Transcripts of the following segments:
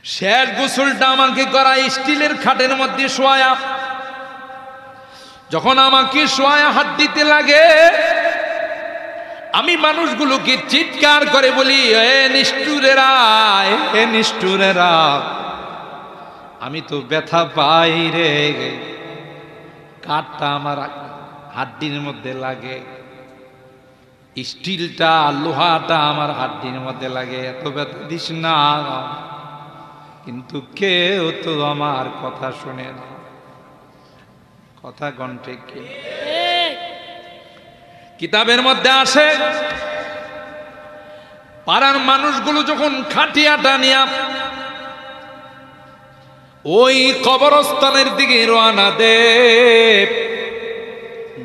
শেষ গোসলটা আমাকে করা স্টিলের খাটের মধ্যে শোয়া। যখন আমাকে শোয়া হাত দিতে লাগে, আমি মানুষগুলোকে চিৎকার করে বলি, এ নিষ্ঠুরেরা, এ নিষ্ঠুরেরা, আমি তো ব্যথা পাই রে। কাঠটা আমার হাড্ডির মধ্যে লাগে, স্টিলটা লোহাটা আমার হাড্ডির মধ্যে লাগে, এত ব্যথা দিস না। কিন্তু কেউ তো আমার কথা শুনে না। কথা গন্ঠে কে কিতাবের মধ্যে আসে, পাড়ার মানুষগুলো যখন খাটিয়াটা নিয়া ওই কবরস্থানের দিকে রওনা দে,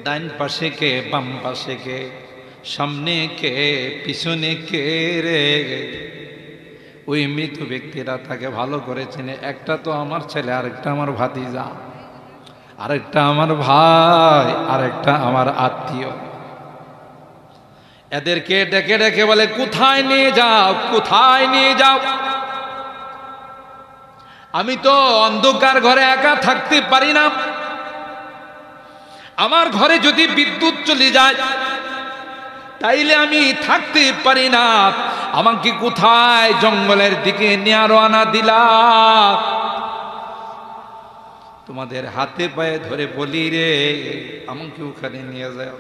ডান পাশে কে, বাম পাশে কে, সামনে কে, পিছনে কে রে। ওই মৃত ব্যক্তিরা তাকে ভালো করে চেনে। একটা তো আমার ছেলে, আরেকটা আমার ভাতিজা, আরেকটা আমার ভাই, আরেকটা আমার আত্মীয়। এদেরকে ডেকে ডেকে বলে, কোথায় নিয়ে যাও, কোথায় নিয়ে যাও? আমি তো অন্ধকার ঘরে একা থাকতে পারি না। আমার ঘরে যদি বিদ্যুৎ চলে যায় তাইলে আমি থাকতে পারি না। আমাকে কোথায় জঙ্গলের দিকে নিয়ে রওনা দিলা? তোমাদের হাতে পায়ে ধরে বলি রে, আমাকে ওখানে নিয়ে যাও,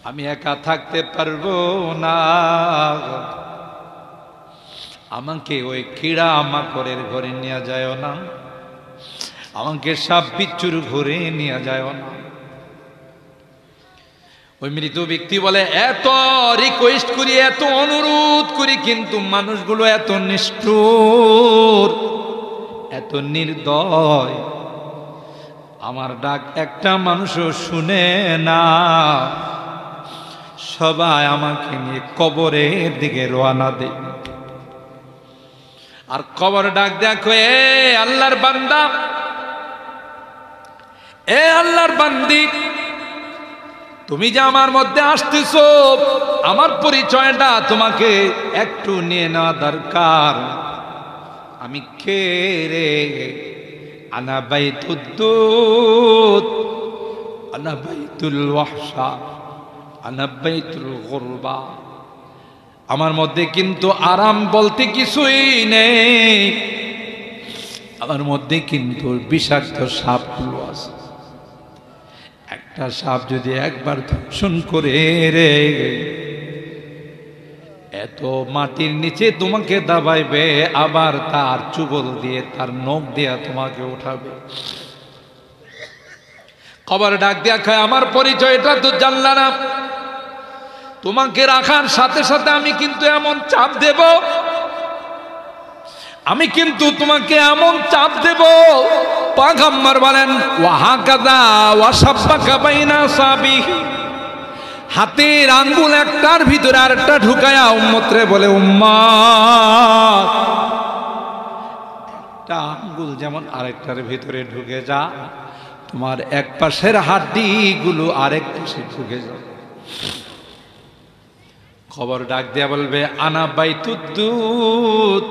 আমি একা থাকতে পারবো না। আমাকে ওই কীড়া মাকড়ের ঘরে নিয়ে যায় না, আমাকে সাপ বিচ্ছুর ঘরে নিয়ে যায় না। ওই মৃত ব্যক্তি বলে, এত রিকোয়েস্ট করি, এত অনুরোধ করি, কিন্তু মানুষগুলো এত নিষ্ঠুর, এত নির্দয়, আমার ডাক একটা মানুষও শুনে না। সবাই আমাকে নিয়ে কবরের দিকে রওনা দেয়। আর কবর ডাক দেখো, এ আল্লাহর বান্দা, এ আল্লাহর বান্দি, তুমি যে আমার মধ্যে আসতেছো, আমার পরিচয়টা তোমাকে একটু নিয়ে নেওয়া দরকার। আমি কে রে? আনা বাইতুদ্দুত, আনা বাইতুল ওয়াহশা, আনা বাইতুল গুরবা। আমার মধ্যে কিন্তু আরাম বলতে কিছুই নেই, আমার মধ্যে কিন্তু বিষাক্ত সাপগুলো আছে। একটা সাপ যদি একবার দর্শন করে রে, এত মাটির নিচে তোমাকে দাবাইবে, আবার তার চুগল দিয়ে, তার নখ দিয়ে তোমাকে উঠাবে। কবর ডাক দিয়া খায়, আমার পরিচয়টা তো জানলা না। তোমাকে রাখার সাথে সাথে আমি কিন্তু এমন চাপ দেব, আমি কিন্তু তোমাকে এমন চাপ দেব। পয়গম্বর বলেন, ওয়াহাকাযা ওয়াসাব্বাকা বাইনা সাবিহি, হাতের আঙ্গুল একটার ভিতরে আরেকটা ঢুকায়া উম্মতরে বলে, উম্মত, একটা আঙ্গুল যেমন আরেকটার ভিতরে ঢুকে যা, তোমার এক পাশের হাড্ডি গুলো আরেক পাশে ঢুকে যাবে। খবর ডাক দিয়া বলবে, আনা বাইতুদ্দুত,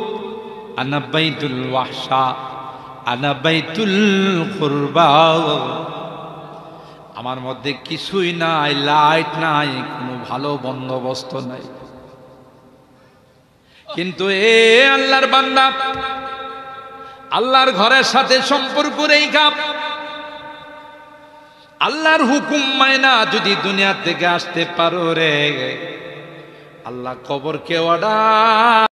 আনা বাইতুল ওয়াহশা, আনা বাইতুল কুরবা। আমার মধ্যে কিছুই নাই, লাইট নাই, কোনো ভালো বন্দোবস্ত নাই। কিন্তু এ আল্লাহর বান্দা, আল্লাহর ঘরের সাথে সম্পর্ক রেখা, আল্লাহর হুকুম মাইনা যদি দুনিয়া থেকে আসতে পারো রে, আল্লাহ কবরকে অর্ডার